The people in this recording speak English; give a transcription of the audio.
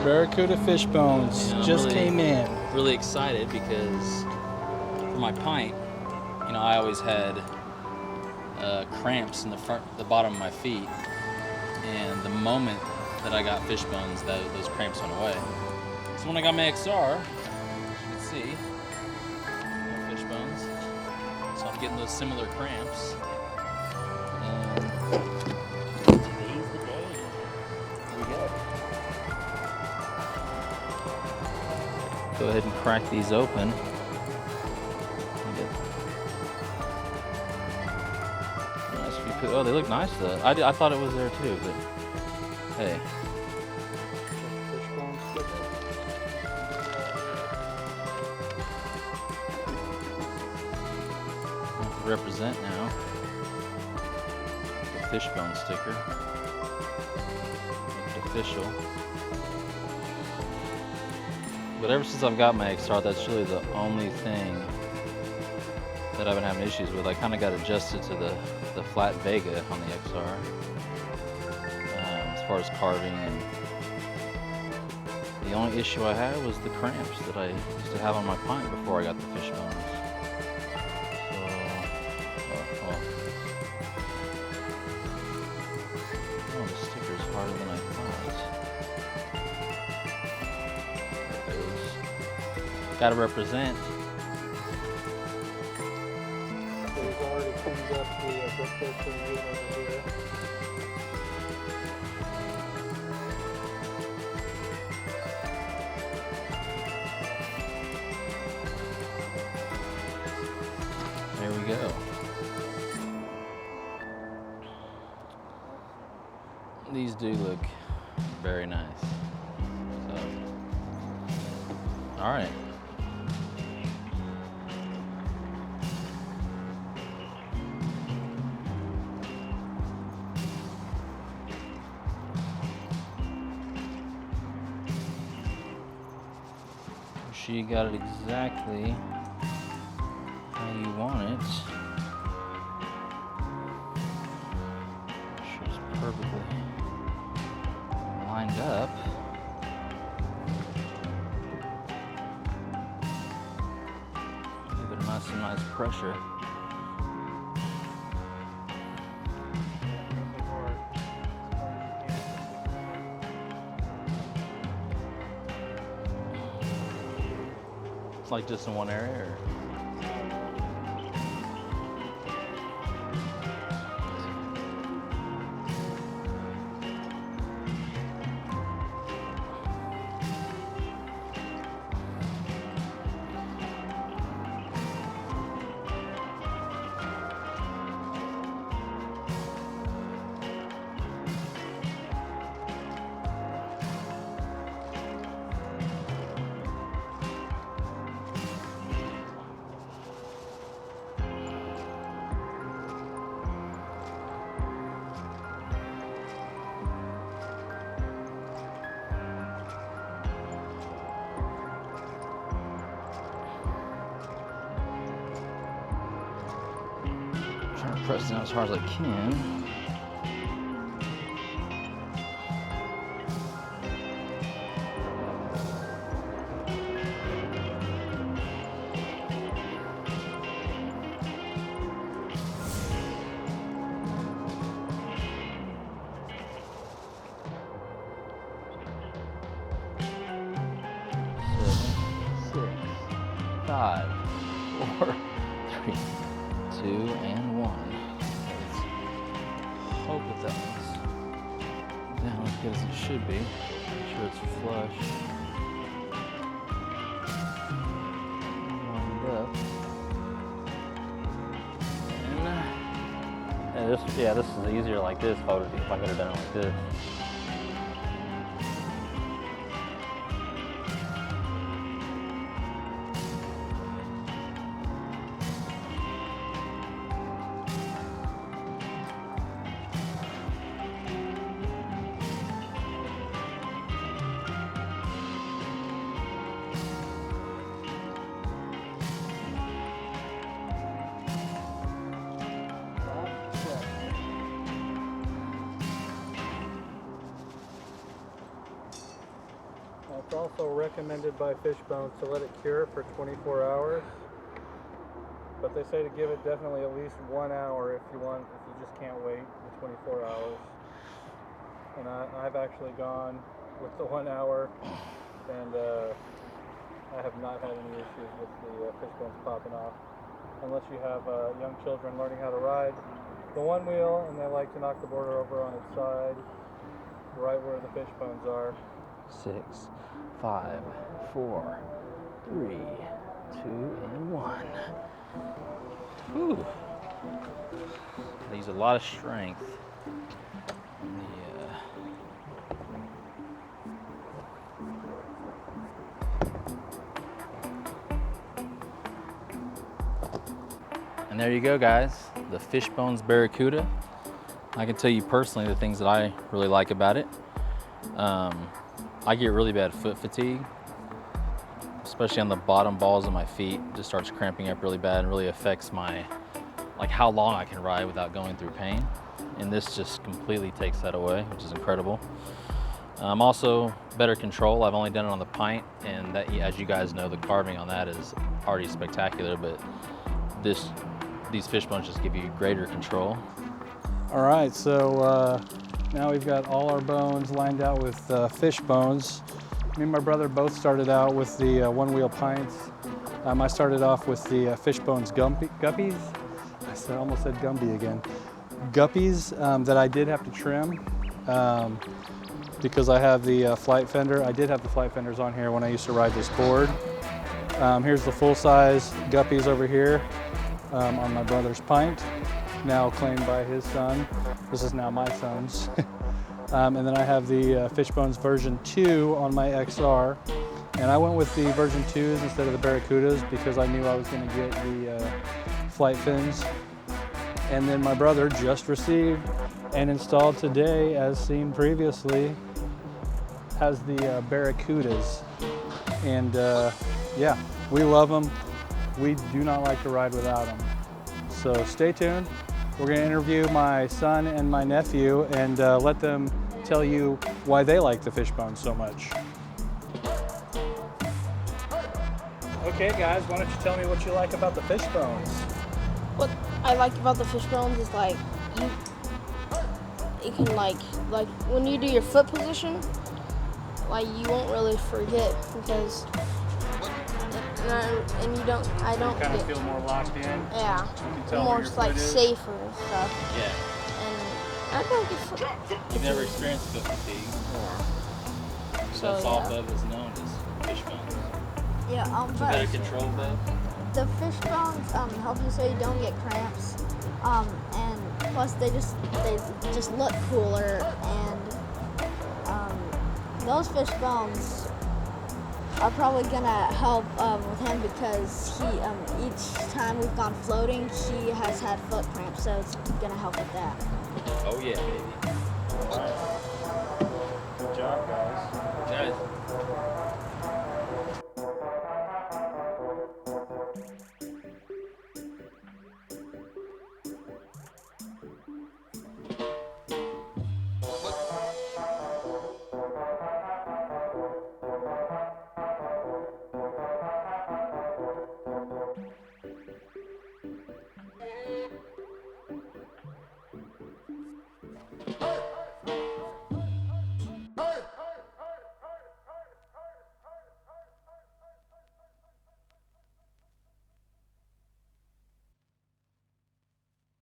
Barracuda fish bones just really, came in. Really excited because for my pint, I always had cramps in the bottom of my feet, and the moment that I got fish bones, those cramps went away. So when I got my XR, as you can see, fish bones. So I'm getting those similar cramps. And today's the day. Here we go. Go ahead and crack these open. Oh, they look nice though. I thought it was there too, but hey. I have to represent now. The fishbone sticker. Make it official. But ever since I've got my XR, that's really the only thing that I've been having issues with. I kind of got adjusted to the flat Vega on the XR as far as carving, and the only issue I had was the cramps that I used to have on my pint before I got the fish bones. Oh, the sticker's harder than I thought. There it goes. Gotta represent. We've already cleaned up the brook over here. There we go. These do look very nice. So, all right. She got it exactly how you want it. Sure it's perfectly lined up. Give it a nice pressure. It's like just in one area, or? Trying to press down as hard as I can. Five, 4, 3, 2, and 1. Let's hope that one's down as good as it should be. Make sure it's flush. Lined up. And this is easier like this if I could have done it like this. also recommended by Fishbones to let it cure for 24 hours. But they say to give it definitely at least 1 hour if you just can't wait the 24 hours. And I've actually gone with the 1 hour, and I have not had any issues with the Fishbones popping off. Unless you have young children learning how to ride the one wheel and they like to knock the border over on its side, right where the Fishbones are. 6, 5, 4, 3, 2, and 1. Whew. I use a lot of strength. And there you go, guys, the Fishbones Barracuda. I can tell you personally the things that I really like about it. I get really bad foot fatigue, especially on the bottom balls of my feet. It just starts cramping up really bad and really affects my, like, how long I can ride without going through pain. And this just completely takes that away, which is incredible. Also, better control. I've only done it on the Pint, and that, as you guys know, the carving on that is already spectacular, but these Fishbones just give you greater control. All right, so now we've got all our bones lined out with Fishbones. Me and my brother both started out with the one-wheel Pints. I started off with the Fishbones Guppies. I almost said Gumby again. Guppies that I did have to trim because I have the flight fender. I did have the flight fenders on here when I used to ride this board. Here's the full-size Guppies over here on my brother's Pint, now claimed by his son. This is now my son's. And then I have the Fishbones version 2 on my XR. And I went with the version 2s instead of the Barracudas because I knew I was going to get the flight fins. And then my brother just received and installed today, as seen previously, has the Barracudas. And yeah, we love them. We do not like to ride without them. So stay tuned. We're going to interview my son and my nephew and let them tell you why they like the Fishbones so much. Okay guys, why don't you tell me what you like about the Fishbones? What I like about the Fishbones is like you can like when you do your foot position, like you won't really forget because and you don't I don't You kind of get, feel more locked in. yeah, You can tell more where your like foot is. safer and stuff. Yeah. And I don't get foot. You've never experienced foot fatigue. So that's all Bev is known as Fishbones. Yeah, Better but control, Bev. the Fishbones help you so you don't get cramps, and plus they just look cooler, and those Fishbones are probably gonna help with him because he each time we've gone floating he has had foot cramps, so it's gonna help with that. Oh yeah, baby. Good job, guys.